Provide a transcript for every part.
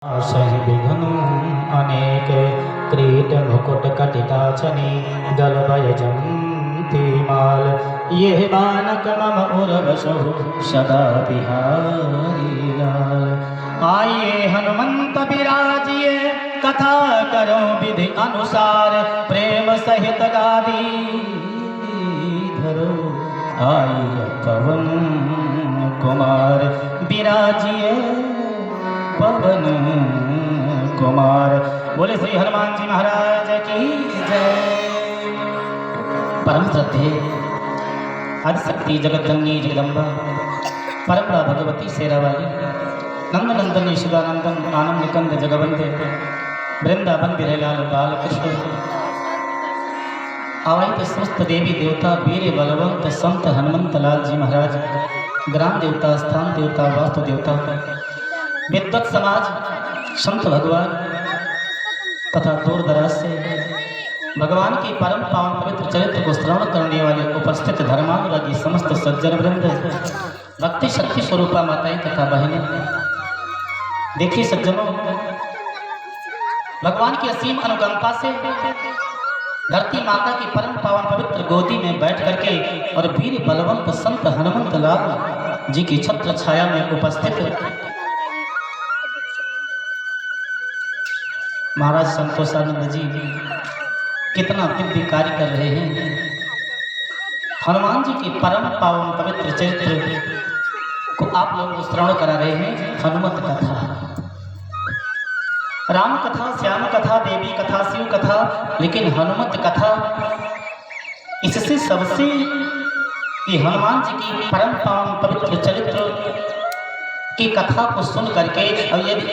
सही विघ्न अनेक क्रीट मुकुट कटिताचनी गलभय जंती माल ये बानक मम उर्वशु सदा बिहारी लाल। आइए हनुमंत विराजिए कथा करो विधि अनुसार प्रेम सहित गादी धरो। आइए पवन कुमार विराजिए पवन कुमार। बोले श्री हनुमान जी महाराज की जय। परम श्रद्धेय आदिशक्ति जगतजननी जगदम्बा परमला भगवती शेरावाली नंदनंदन यशोदानंदन आनंद कंद जगवंदे वृंदावन बिरलाल बाल कृष्ण आवाहित समस्त देवी देवता वीर बलवंत संत हनुमंत लाल जी महाराज ग्राम देवता स्थान देवता वास्तु देवता विद्वत समाज संत भगवान तथा दूर दराज से भगवान की परम पावन पवित्र चरित्र को श्रवण करने वाले उपस्थित धर्मानुरागी समस्त सज्जन वृंद भक्ति शक्ति स्वरूपा माताएं तथा बहनें। देखिए सज्जनों, भगवान की असीम अनुकंपा से धरती माता की परम पावन पवित्र गोदी में बैठ करके और वीर बलवंत संत हनुमंत लाल जी की छत्र छाया में उपस्थित महाराज संतोषानंद जी कितना दिव्य कार्य कर रहे हैं। हनुमान जी की परम पावन पवित्र चरित्र को आप लोगों को श्रवण करा रहे हैं। हनुमत कथा, राम कथा, श्याम कथा, देवी कथा, शिव कथा, लेकिन हनुमत कथा इससे सबसे ये हनुमान जी की परम पावन पवित्र चरित्र की कथा को सुन करके और यदि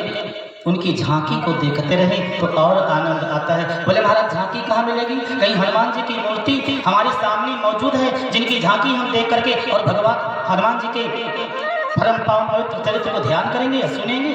उनकी झांकी को देखते रहे तो और आनंद आता है। बोले महाराज झांकी कहाँ मिलेगी? कहीं हनुमान जी की मूर्ति हमारे सामने मौजूद है जिनकी झांकी हम देख करके और भगवान हनुमान जी के परम पावन पवित्र चरित्र को ध्यान करेंगे या सुनेंगे?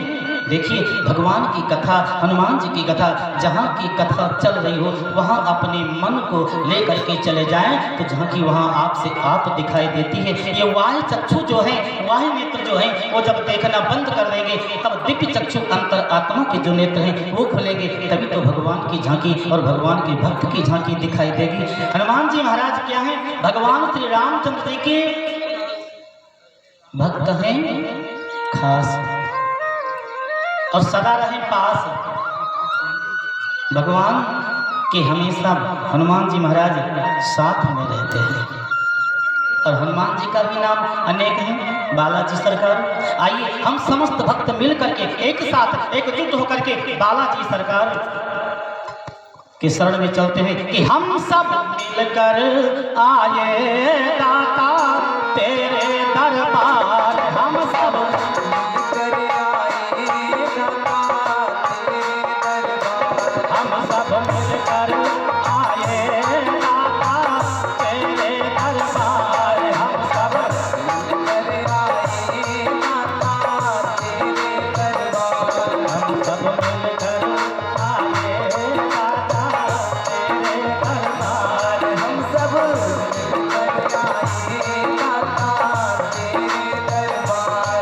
देखिए भगवान की कथा, हनुमान जी की कथा, जहाँ की कथा चल रही हो वहाँ अपने मन को लेकर के चले जाएं तो झांकी वहाँ आपसे आप दिखाई देती है। ये वाह्य चक्षु जो है, वाह्य नेत्र जो है, वो जब देखना बंद कर देंगे तब दिव्य चक्षु अंतर आत्मा के जो नेत्र हैं वो खुलेंगे, तभी तो भगवान की झांकी और भगवान के भक्त की झांकी दिखाई देगी। हनुमान जी महाराज क्या है? भगवान श्री रामचंद्र जी के भक्त हैं खास और सदा रहे पास। भगवान के हमेशा हनुमान जी महाराज साथ में रहते हैं और हनुमान जी का भी नाम अनेक है, बालाजी सरकार। आइए हम समस्त भक्त मिल करके एक साथ एकजुट होकर के बालाजी सरकार के शरण में चलते हैं कि हम सब मिलकर आए दाता तेरे दरबार। हम सब मिलकर आए दाता तेरे दरबार। हम सब मिलकर आए दाता तेरे दरबार। हम सब मिलकर आए दाता तेरे दरबार। हम सब मिलकर आए दाता तेरे दरबार। हम सब मिलकर आए दाता तेरे दरबार।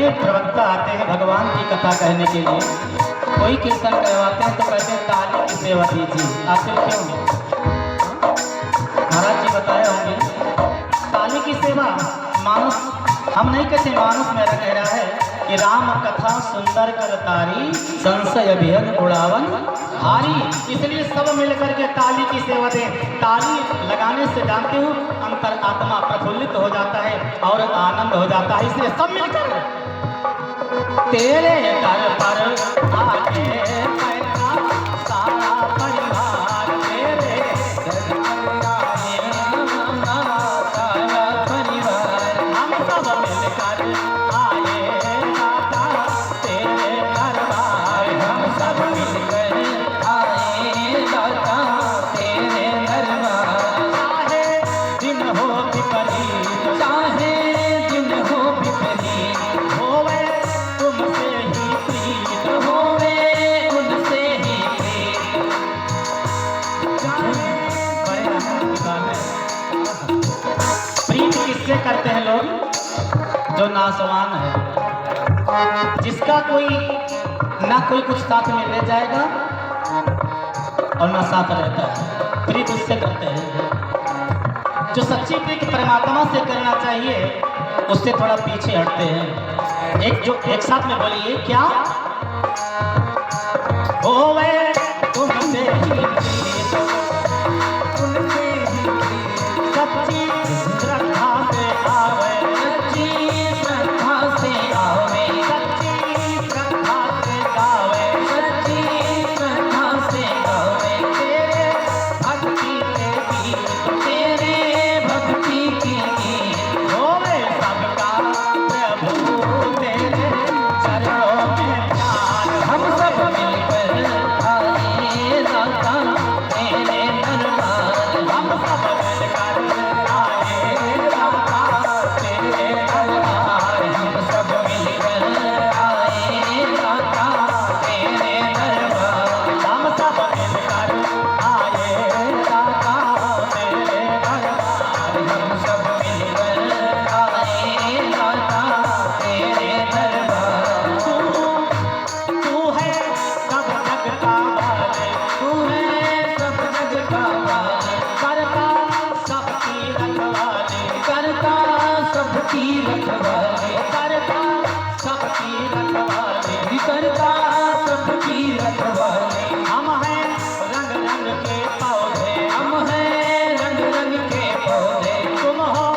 अनेक प्रवक्ता आते हैं भगवान की कथा कहने के लिए। कोई कीर्तन करवाते हैं तो कहते हैं ताली की सेवा दीजिए। आखिर क्यों? महाराज जी बताए होंगे ताली की सेवा। मानुष हम नहीं कहते, मानुष मेरा कह रहा है कि राम कथा सुंदर कर तारी, संशय अभियन उड़ावन हारी। इसलिए सब मिलकर के ताली की सेवा दें। ताली लगाने से जानते हो अंतर आत्मा प्रफुल्लित हो जाता है और आनंद हो जाता है। इसलिए सब मिलकर तेरे घर पर आके पैदा सारा परिवार, तेरे घर पर आए सारा परिवार, हम सब मिलकर आए दाता तेरे दरबार, हम सब मिलकर आए दाता तेरे दरबार। चाहे दिन हो विपरीत, चाहे दिन हो विपरीत, होवे तुमसे ही प्रीत, होवे उनसे ही प्रीत। प्रीत किससे करते हैं लोग? जो नासवान है, जिसका कोई ना कोई कुछ साथ में ले जाएगा और ना साथ रहता है, प्रीत उससे करते हैं। जो सच्ची प्रीत परमात्मा से करना चाहिए उससे थोड़ा पीछे हटते हैं। एक साथ में बोलिए क्या? होवे तुमसे ही प्रीत, तुमसे ही प्रीत, सच्ची श्रद्धा से आवे, सच्ची श्रद्धा से आवे, सच्ची श्रद्धा से गावे, सच्ची श्रद्धा से गावे, तेरे भक्ति के गीत, तेरे भक्ति के गीत, होवे सबका प्रभु तेरे चरणों में प्यार, हम सब मिलकर आए दाता तेरे दरबार, हम सब मिलकर आए दाता तेरे दरबार, हम सब मिलकर आए दाता तेरे दरबार, हम सब मिलकर आए दाता तेरे दरबार, हम सब मिलकर आए दाता तेरे दरबार। तू है सब जग का मालिक, तू है सब जग का मालिक, करता सबकी रखवाली, करता सबकी रखवाली, करता सबकी रखवाली, करता सबकी रखवाली। हम हैं रंग रंग के पौधे, हम हैं रंग रंग के पौधे, तुम हो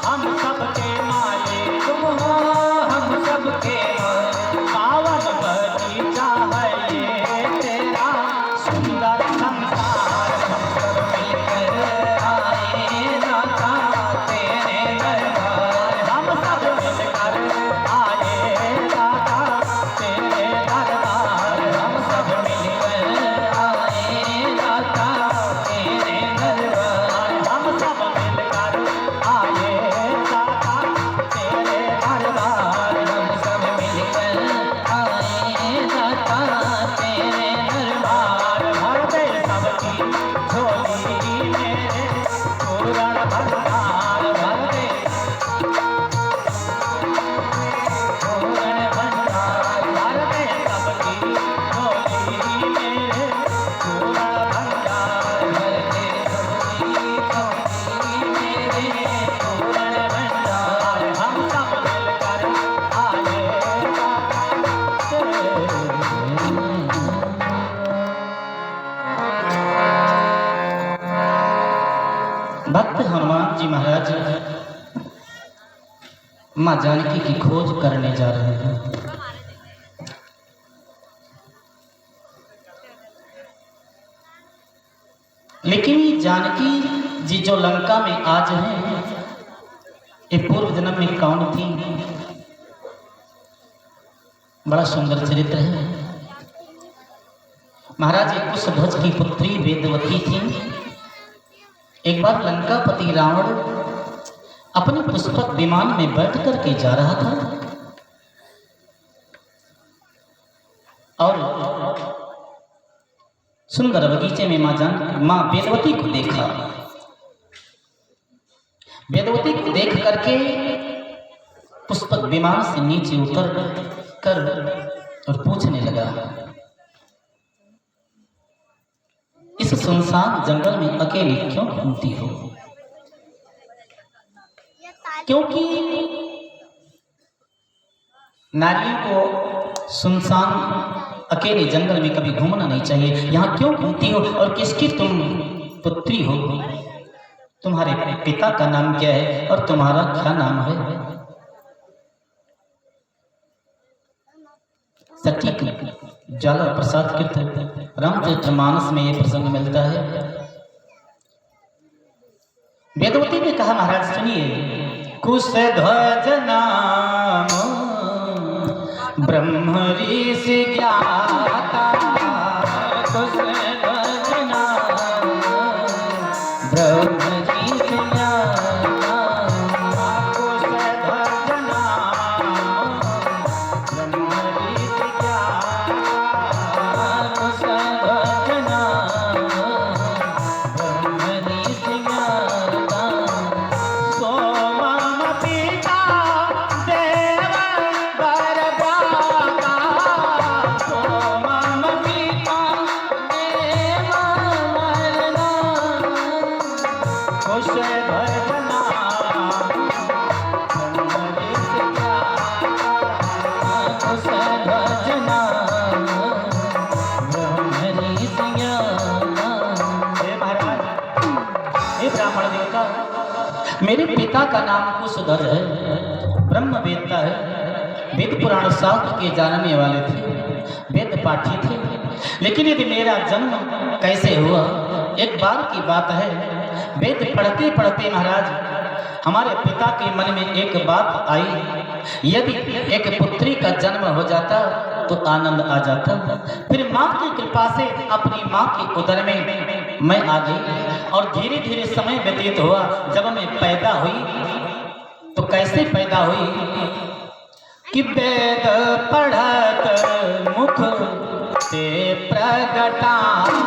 हम सबके मालिक, तुम हो हम सबके मालिक। पावन बगीचा है ये तेरा सुंदर संसार, हम सब मिलकर आए दाता तेरे दरबार, हम सब मिलकर आए दाता तेरे दरबार, हम सब मिलकर आए दाता तेरे दरबार, हम सब मिलकर आए दाता तेरे दरबार, हम सब मिलकर आए दाता तेरे दरबार। भर दे सबकी झोली मेरे पूर्ण भंडार, भर दे पूर्ण भंडार, भर दे सबकी झोली मेरे पूर्ण भंडार, भर दे सबकी झोली मेरे पूर्ण भंडार, हम सब मिलकर आए दाता भक्त हनुमान जी महाराज माँ जानकी की खोज करने जा रहे हैं। लेकिन ये जानकी जी जो लंका में आज हैं, ये पूर्व जन्म में कौन थी? बड़ा सुंदर चरित्र है। महाराज एक कुशध्वज की पुत्री वेदवती थी। एक बार लंकापति रावण अपने पुष्पक विमान में बैठ करके जा रहा था और सुंदर बगीचे में माँ वेदवती को देखा। वेदवती को देख करके पुष्पक विमान से नीचे उतर कर और पूछने लगा, इस सुनसान जंगल में अकेली क्यों घूमती हो? क्योंकि नारियों को सुनसान अकेले जंगल में कभी घूमना नहीं चाहिए। यहाँ क्यों घूमती हो और किसकी तुम पुत्री हो? तुम्हारे पिता का नाम क्या है और तुम्हारा क्या नाम है? सटीक ज्वाला प्रसाद कृत रामचरितमानस में यह प्रसंग मिलता है। वेदवती ने कहा, महाराज सुनिए, कुश ध्वज नाम ब्रह्म ऋषि ज्ञाता, कुश ध्वज नाम ब्रह्म ऋषि ज्ञाता, कुश ध्वज नाम ब्रह्म ऋषि ज्ञाता, कुश ध्वज नाम ब्रह्म ऋषि ज्ञाता, सोमम पिता देव वर भ्राता, सोमम पिता देव वर भ्राता, कुश ध्वज नाम ब्रह्म ऋषि ज्ञाता, कुश ध्वज नाम ब्रह्म ऋषि ज्ञाता। हे महाराज, हे ब्राह्मण देवता, मेरे पिता का नाम कुशध्वज है, ब्रह्म वेदता है, वेद पुराण शास्त्र के जानने वाले थे, वेद पाठी थे। लेकिन यदि मेरा जन्म कैसे हुआ, एक बार की बात है, वेद पढ़ते पढ़ते महाराज हमारे पिता के मन में एक बात आई, यदि एक पुत्री का जन्म हो जाता तो आनंद आ जाता। फिर माँ की कृपा से अपनी माँ के उदर में मैं आ गई और धीरे धीरे समय व्यतीत हुआ। जब मैं पैदा हुई तो कैसे पैदा हुई कि वेद पढ़त मुख से प्रगटानी,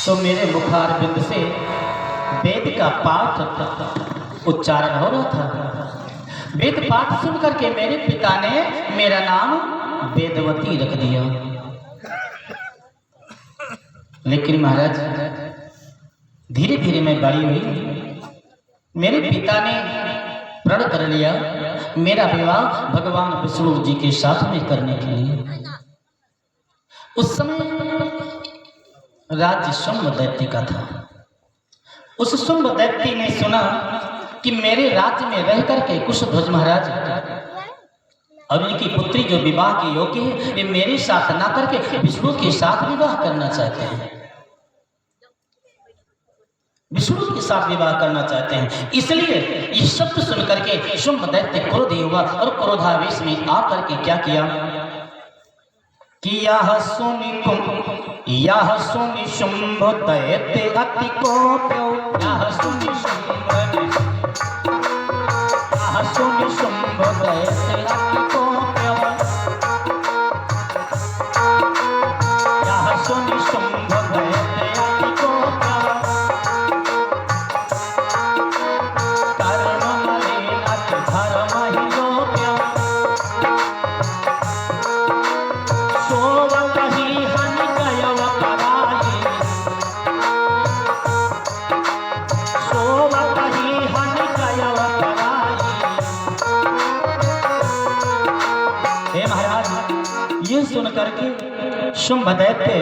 तो मेरे मुखार बिंद से वेद का पाठ उच्चारण हो रहा था। वेद पाठ सुन करके मेरे पिता ने मेरा नाम वेदवती रख दिया। लेकिन महाराज धीरे धीरे मैं बड़ी हुई, मेरे पिता ने प्रण कर लिया मेरा विवाह भगवान विष्णु जी के साथ में करने के लिए। उस समय राज्य शुंभ दैत्य का था। उस शुंभ दैत्य ने सुना कि मेरे राज्य में रह करके कुशध्वज महाराज और इनकी पुत्री जो विवाह के योग्य है, ये मेरे साथ ना करके विष्णु के साथ विवाह करना चाहते हैं, विष्णु के साथ विवाह करना चाहते हैं। इसलिए इस शब्द सुन करके शुंभ दैत्य क्रोधी हुआ और क्रोधावेश में आकर के क्या किया कि यह सुनि शुंभ दैत्य अति कोप्यो, यह सुनि शुंभ दैत्य अति कोप्यो, यह सुनि शुंभ दैत्य अति कोप्यो, कर्ण मलिन अति धर्म हि लोप्यो, सोवकहि हनि गयव कराई, सोवकहि सुन करके शुंभ दैत्य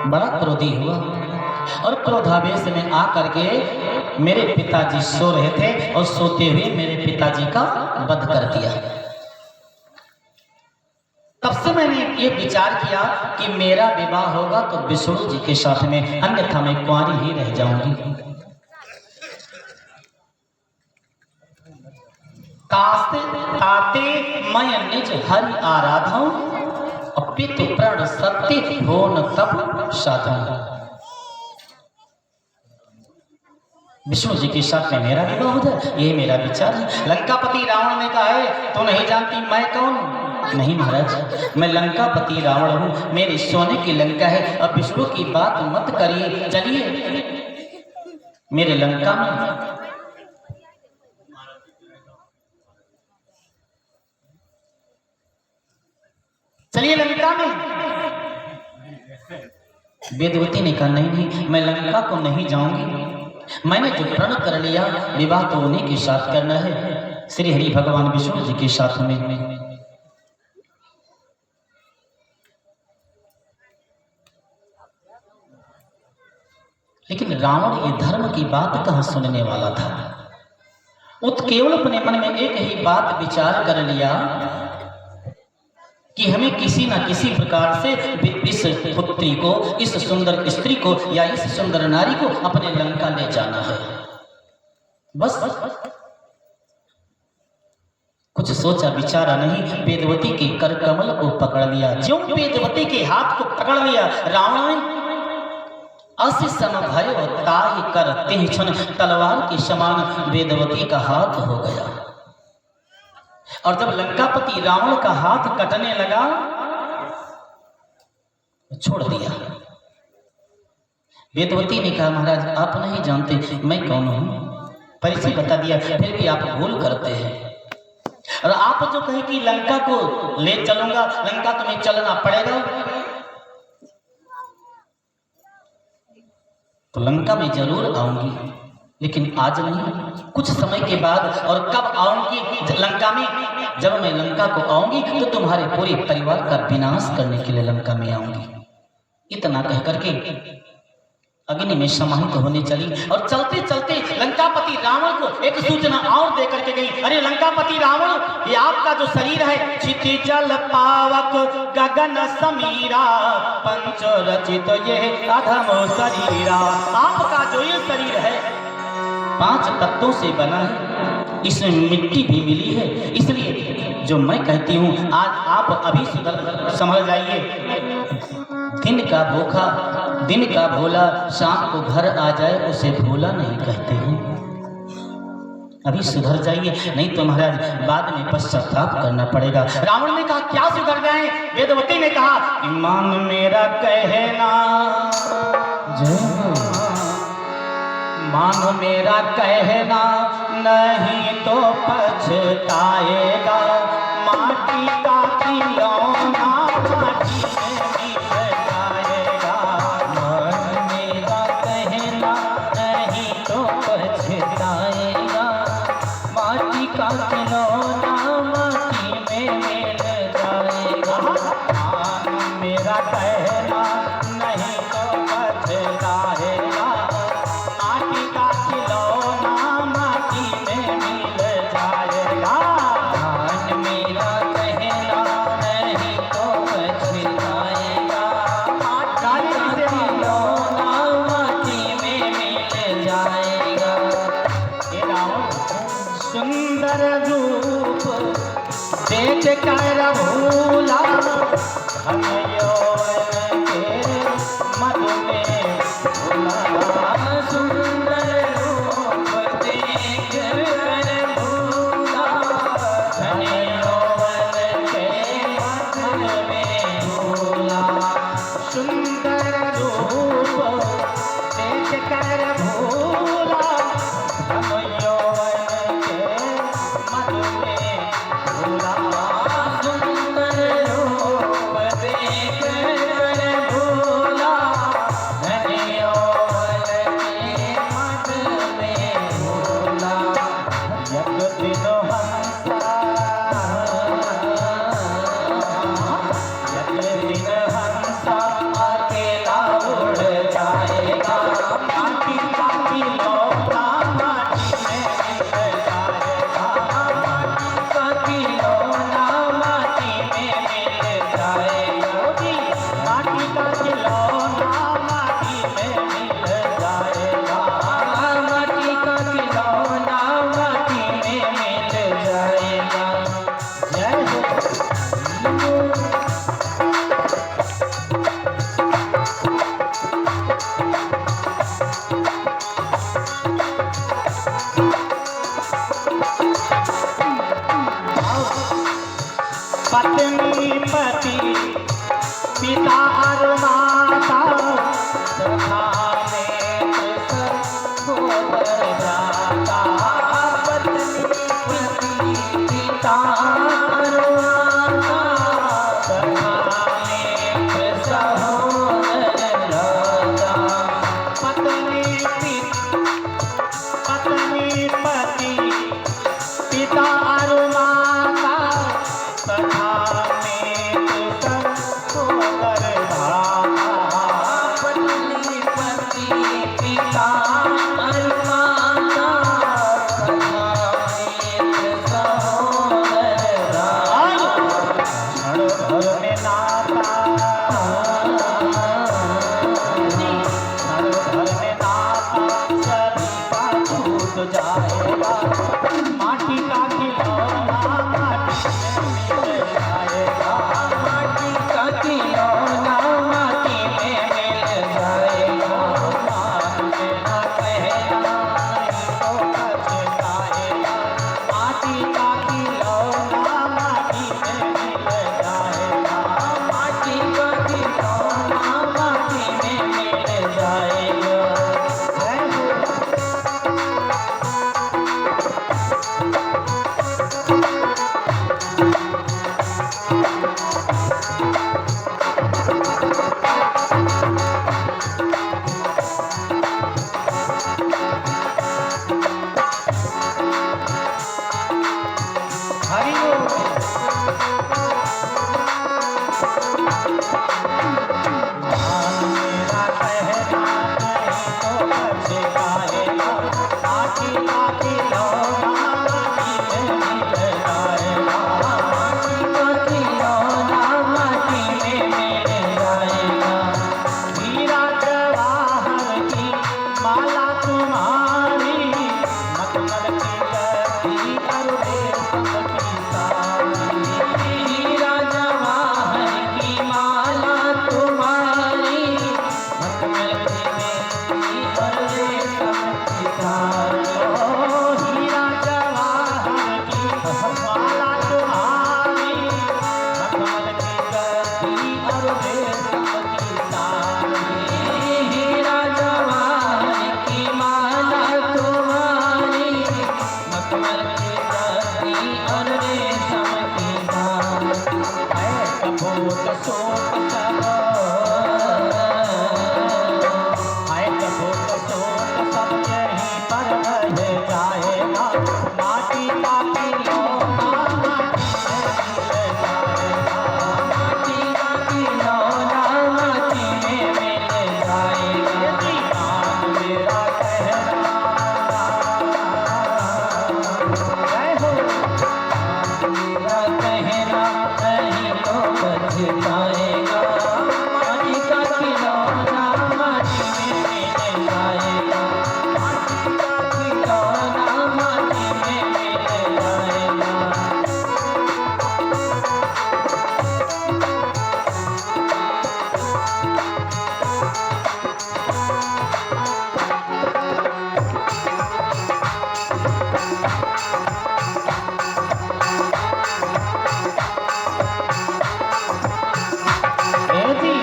बड़ा क्रोधी हुआ और क्रोधावेश में आकर के मेरे पिताजी सो रहे थे और सोते हुए मेरे पिताजी का वध कर दिया। तब से मैंने ये विचार किया कि मेरा विवाह होगा तो विष्णु जी के साथ में, अन्यथा मैं कुंवारी ही रह जाऊंगी। कास्ते ताते मैं निज हरि आराधन, अपितु प्रण सत्य हो न तप साधन। विष्णु जी के साथ में मेरा विवाह हो जाए, ये मेरा विचार है। लंकापति रावण ने कहा है तो नहीं जानती मैं कौन? नहीं महाराज, मैं लंकापति रावण हूँ, मेरी सोने की लंका है। अब विष्णु की बात मत करिए, चलिए मेरे लंका में। चलिए लंका में। वेदवती ने कहा नहीं नहीं, मैं लंका को नहीं जाऊंगी। मैंने जो प्रण कर लिया, विवाह तो उन्हीं के साथ करना है, श्री हरि भगवान विष्णु जी के साथ में। लेकिन रावण ये धर्म की बात कहाँ सुनने वाला था। केवल अपने मन में एक ही बात विचार कर लिया कि हमें किसी न किसी प्रकार से इस पुत्री को, इस सुंदर स्त्री को या इस सुंदर नारी को अपने लंका ले जाना है। बस कुछ सोचा विचारा नहीं, वेदवती के कर कमल को पकड़ लिया। ज्यों वेदवती के हाथ को पकड़ लिया, रावण ने असी समभय ताहि कर तिहि क्षण, तलवार के समान वेदवती का हाथ हो गया। और जब लंकापति रावण का हाथ कटने लगा तो छोड़ दिया। वेदवती ने कहा महाराज आप नहीं जानते मैं कौन हूं, परिचय बता दिया, फिर भी आप भूल करते हैं। और आप जो कहे कि लंका को ले चलूंगा, लंका तुम्हें चलना पड़ेगा, तो लंका में जरूर आऊंगी, लेकिन आज नहीं, कुछ समय के बाद। और कब आऊंगी लंका में? जब मैं लंका को आऊंगी तो तुम्हारे पूरे परिवार का विनाश करने के लिए लंका में आऊंगी। इतना कह करके अग्नि में समाहित होने चली। और चलते चलते लंकापति रावण को एक सूचना और दे करके गई, अरे लंकापति रावण, ये आपका जो शरीर है, क्षिति जल पावक गगन समीरा, पंच रचित ये अधम शरीरा। आपका जो ये शरीर है 5 तत्वों से बना है, इसमें मिट्टी भी मिली है। इसलिए जो मैं कहती हूँ आज आप अभी सुधर समझ जाइए। दिन का भूखा, दिन का भोला, शाम को घर आ जाए उसे भोला नहीं कहते हैं। अभी सुधर जाइए, नहीं तो महाराज बाद में पश्चाताप करना पड़ेगा। रावण ने कहा क्या सुधर जाए? वेदवती ने कहा ईमान मेरा कहना, मान मेरा कहना, नहीं तो पछताएगा। माटी का खिलौना माटी में मिल जाएगा। मान मेरा कहना, नहीं तो पछताएगा। माटी का खिलौना माटी में मिल जाएगा। मान मेरा कहना, नहीं तो पछताएगा। सुंदर रूप देख कर भूला, हम यौवन के मधु में भूला। सुंदर रूप देख कर भूला, हम यौवन के मधु में भूला। सुंदर रूप देख कर भूला, हम यौवन के मधु में भूला। सुंदर रूप देख पत्नी पति पिता और माता सखा नेत्र सहोदर भ्राता। पत्नी पति पिता और माता सखा नेत्र सहोदर भ्राता। पत्नी पति पिता और माता सखा नेत्र सहोदर भ्राता। पत्नी पति पिता और माता सखा नेत्र सहोदर भ्राता। क्षण भर में नाता जाएगा। माटी का खिलौना माटी में मिल जाएगा। माटी का खिलौना माटी में मिल जाएगा।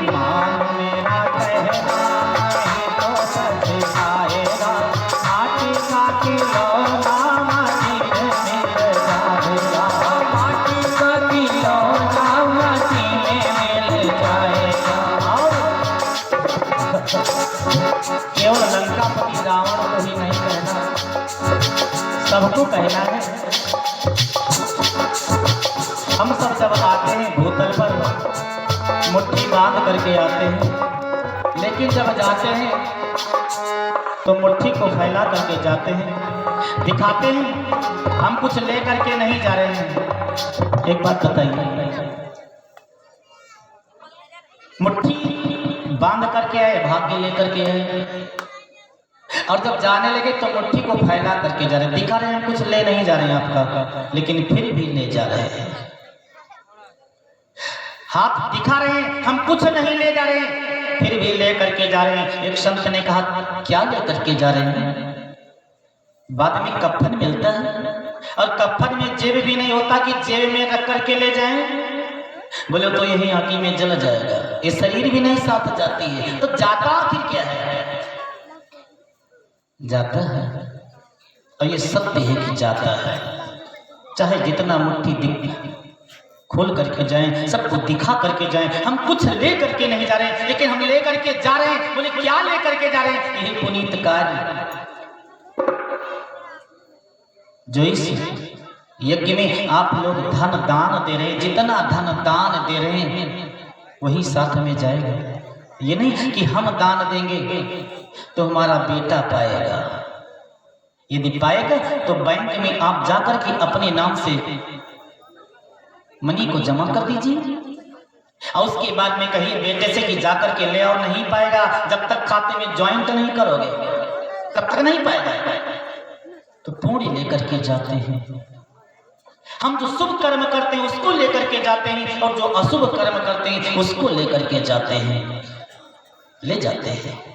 मान मेरा कहना नहीं तो पछताएगा। माटी का खिलौना माटी में मिल जाएगा। माटी का खिलौना माटी में मिल जाएगा। केवल लंकापति रावण को ही नहीं कहना, सबको कहना है। हम सब जब आते हैं भूतल पर मुट्ठी बांध करके आते हैं, लेकिन जब जाते हैं तो मुट्ठी को फैला करके जाते हैं, दिखाते हैं हम कुछ ले करके नहीं जा रहे हैं। एक बात बताइए, मुट्ठी बांध करके आए, भाग्य लेकर के आए, और जब जाने लगे तो मुट्ठी को फैला करके जा रहे हैं। दिखा रहे हैं हम कुछ ले नहीं जा रहे हैं आपका, लेकिन फिर भी ले जा रहे हैं। हाथ दिखा रहे हैं हम कुछ नहीं ले जा रहे हैं, फिर भी ले करके जा रहे हैं। एक संत ने कहा, क्या ले करके जा रहे हैं? बाद में कफन मिलता है, और कफन में जेब भी नहीं होता कि जेब में रख करके ले जाएं। बोले तो यही आग में जल जाएगा, ये शरीर भी नहीं साथ जाती है, तो जाता आखिर क्या है? जाता है। और ये सत्य है कि जाता है। चाहे जितना मुट्ठी दिख खोल करके जाएं, सबको दिखा करके जाएं, हम कुछ ले करके नहीं जा रहे, लेकिन हम ले करके जा रहे हैं। बोले क्या ले करके जा रहे हैं? यही पुनीत कार्य जो इस यज्ञ में आप लोग धन दान दे रहे हैं, जितना धन दान दे रहे हैं वही साथ में जाएगा। ये नहीं कि हम दान देंगे तो हमारा बेटा पाएगा। यदि पाएगा तो बैंक में आप जाकर के अपने नाम से मनी को जमा कर दीजिए, और उसके बाद में कहीं बेटे से कि जाकर के ले आओ। नहीं पाएगा, जब तक खाते में ज्वाइंट नहीं करोगे तब तक नहीं पाएगा। तो पूरी लेकर के जाते हैं। हम जो शुभ कर्म करते हैं उसको लेकर के जाते हैं, और जो अशुभ कर्म करते हैं उसको लेकर के जाते हैं, ले जाते हैं।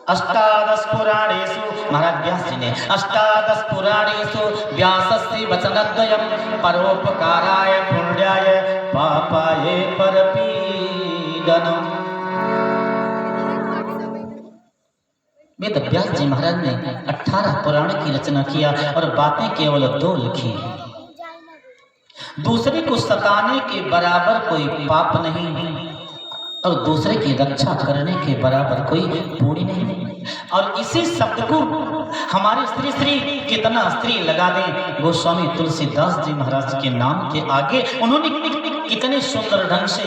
अष्टादश पुराणेषु, महाराज व्यास जी ने अष्टादश पुराणेषु व्यासस्य वचनद्वयम् परोपकाराय पुण्याय पापाय परपीडनम्। वेद व्यास जी महाराज ने 18 पुराण की रचना किया और बातें केवल 2 लिखी। दूसरे को सताने के बराबर कोई पाप नहीं, और दूसरे की रक्षा करने के बराबर कोई पुण्य नहीं। और इसी शब्द को हमारे श्री श्री कितना स्त्री लगा दें गोस्वामी तुलसीदास जी महाराज के नाम के आगे, उन्होंने कितने सुंदर ढंग से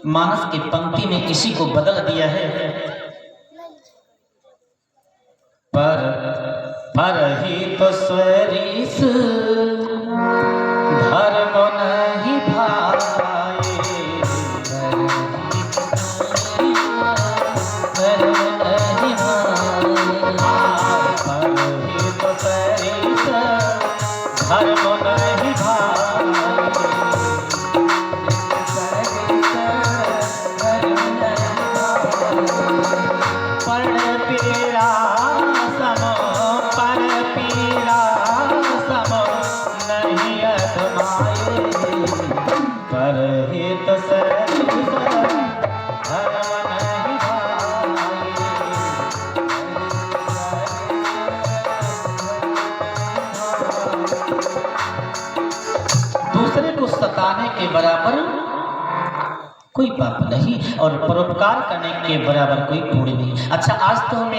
मानस की पंक्ति में इसी को बदल दिया है। परहित स्वरिस धर्म नहीं भाए, धर्म नहीं के बराबर कोई पाप नहीं, और परोपकार करने के बराबर कोई पुण्य नहीं। अच्छा, आज तो हम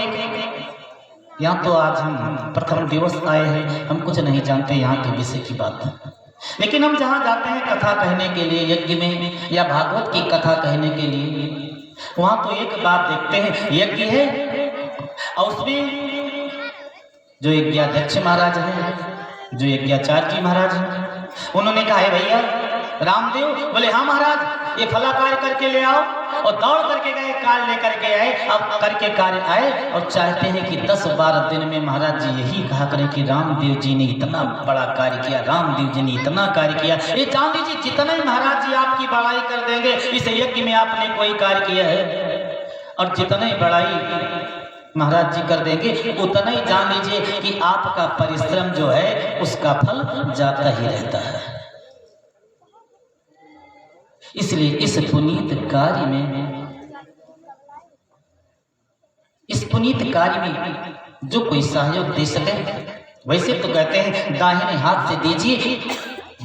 यहाँ तो आज हम प्रथम दिवस आए हैं, हम कुछ नहीं जानते यहाँ के विषय की बात, लेकिन हम जहाँ जाते हैं कथा कहने के लिए, यज्ञ में या भागवत की कथा कहने के लिए, वहाँ तो एक बात देखते हैं, यज्ञ है और उसमें जो यज्ञाध्यक्ष महाराज हैं, जो यज्ञाचार्य जी महाराज हैं, उन्होंने कहा है भैया रामदेव, बोले हाँ महाराज ये फला कार्य करके ले आओ, और दौड़ करके गए, कार्य लेकर के आए। अब करके कार्य आए और चाहते हैं कि 10-12 दिन में महाराज जी यही कहा करें कि रामदेव जी ने इतना बड़ा कार्य किया, रामदेव जी ने इतना कार्य किया। ये जान लीजिए जितना ही महाराज जी आपकी बड़ाई कर देंगे, इस यज्ञ में आपने कोई कार्य किया है, और जितने बड़ाई महाराज जी कर देंगे उतना ही जान लीजिए कि आपका परिश्रम जो है उसका फल जाता ही रहता है। इसलिए इस पुनीत कार्य में जो कोई सहयोग दे सके, वैसे तो कहते हैं दाहिने हाथ से दीजिए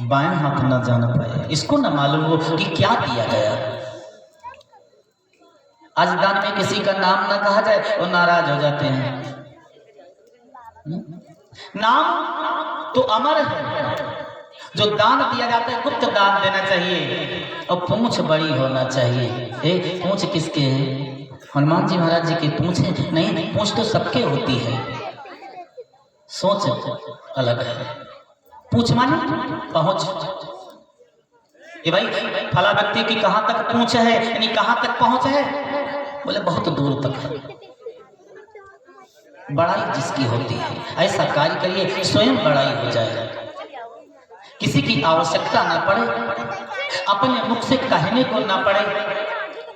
बाएं हाथ न जान पाए, इसको न मालूम हो कि क्या दिया गया। आज दान में किसी का नाम ना कहा जाए वो नाराज हो जाते हैं। नाम तो अमर है, जो दान दिया जाता है गुप्त दान देना चाहिए, और पूंछ बड़ी होना चाहिए। पूंछ किसके है? हनुमान जी महाराज जी की पूंछ है? नहीं, पूंछ तो सबके होती है, सोच अलग है। पूंछ माने पहुंच। ये भाई फला व्यक्ति की कहां तक पूंछ है, यानी कहां तक पहुंच है? बोले बहुत दूर तक है। बड़ाई जिसकी होती है ऐसा कार्य करिए स्वयं बड़ाई हो जाएगा, किसी की आवश्यकता ना पड़े, अपने मुख से कहने को ना पड़े,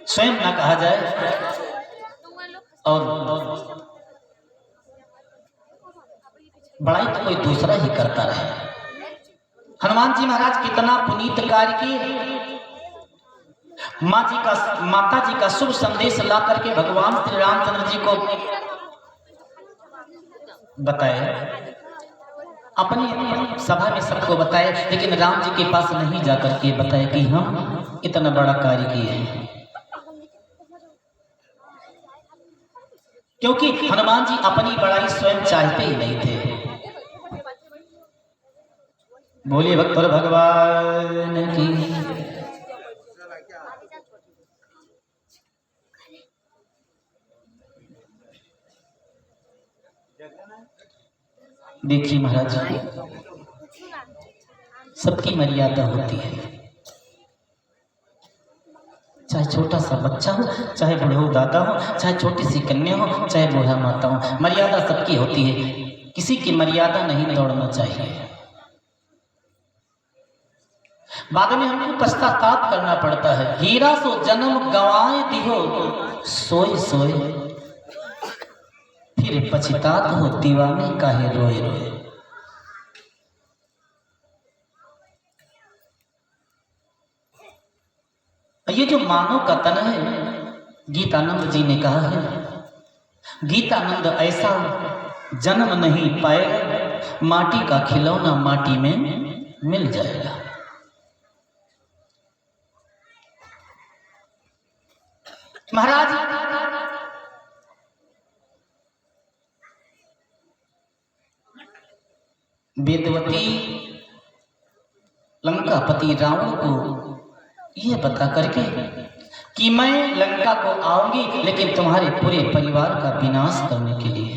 स्वयं ना कहा जाए, और बड़ाई तो कोई दूसरा ही करता रहे। हनुमान जी महाराज कितना पुनीत कार्य किए, माता जी का शुभ संदेश ला करके भगवान श्री रामचंद्र जी को बताए, अपनी सभा में सबको बताए, लेकिन राम जी के पास नहीं जाकर के बताए कि हम इतना बड़ा कार्य किए हैं। क्योंकि हनुमान जी अपनी बड़ाई स्वयं चाहते ही नहीं थे। बोलिए भक्त भगवान की। देखिए महाराज, सबकी मर्यादा होती है, चाहे छोटा सा बच्चा हो, चाहे बूढ़ा दादा हो, चाहे छोटी सी कन्या हो, चाहे बूढ़ा माता हो, मर्यादा सबकी होती है। किसी की मर्यादा नहीं तोड़ना चाहिए। बाद में हमको पश्चाताप करना पड़ता है। हीरा सो जन्म गंवाए दिहो सोए सोए, फिर पछतात हो दीवाने काहे रोए रोए। ये जो मानव का तन है, गीतानंद जी ने कहा है, गीतानंद ऐसा जन्म नहीं पाएगा, माटी का खिलौना माटी में मिल जाएगा। महाराज वेदवती लंकापति रावण को यह बता करके कि मैं लंका को आऊंगी, लेकिन तुम्हारे पूरे परिवार का विनाश करने के लिए,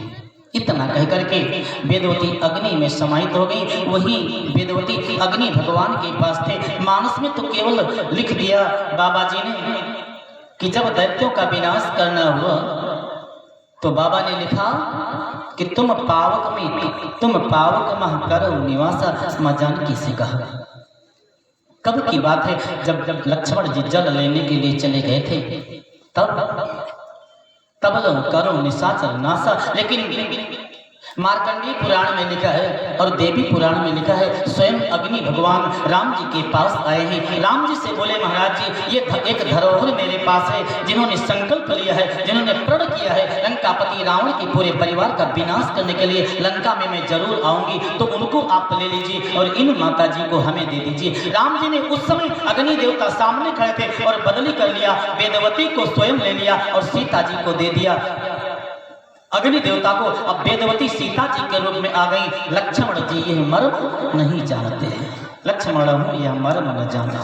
इतना कह करके वेदवती अग्नि में समाहित हो गई। वही वेदवती अग्नि भगवान के पास थे। मानस में तो केवल लिख दिया बाबा जी ने कि जब दैत्यों का विनाश करना हुआ तो बाबा ने लिखा कि तुम पावक मह करो निवासा, मां जानकी से कहा। कब की बात है, जब लक्ष्मण जी जल लेने के लिए चले गए थे, तब लोग करो निशाचर नासा। लेकिन मार्कंडेय पुराण में लिखा है और देवी पुराण में लिखा है, स्वयं अग्नि भगवान राम जी के पास आए हैं। राम जी से बोले, महाराज जी ये एक धरोहर मेरे पास है, जिन्होंने संकल्प लिया है, जिन्होंने प्रण किया है लंकापति रावण के पूरे परिवार का विनाश करने के लिए लंका में मैं जरूर आऊंगी, तो उनको आप ले लीजिए और इन माता जी को हमें दे दीजिए। राम जी ने उस समय अग्नि देवता सामने खड़े थे और बदली कर लिया, वेदवती को स्वयं ले लिया और सीता जी को दे दिया अग्नि देवता को। अब वेदवती सीता जी के रूप में आ गई। लक्ष्मण जी यह मर्म नहीं जानते, लक्ष्मण हूं यह मर्म न जाना।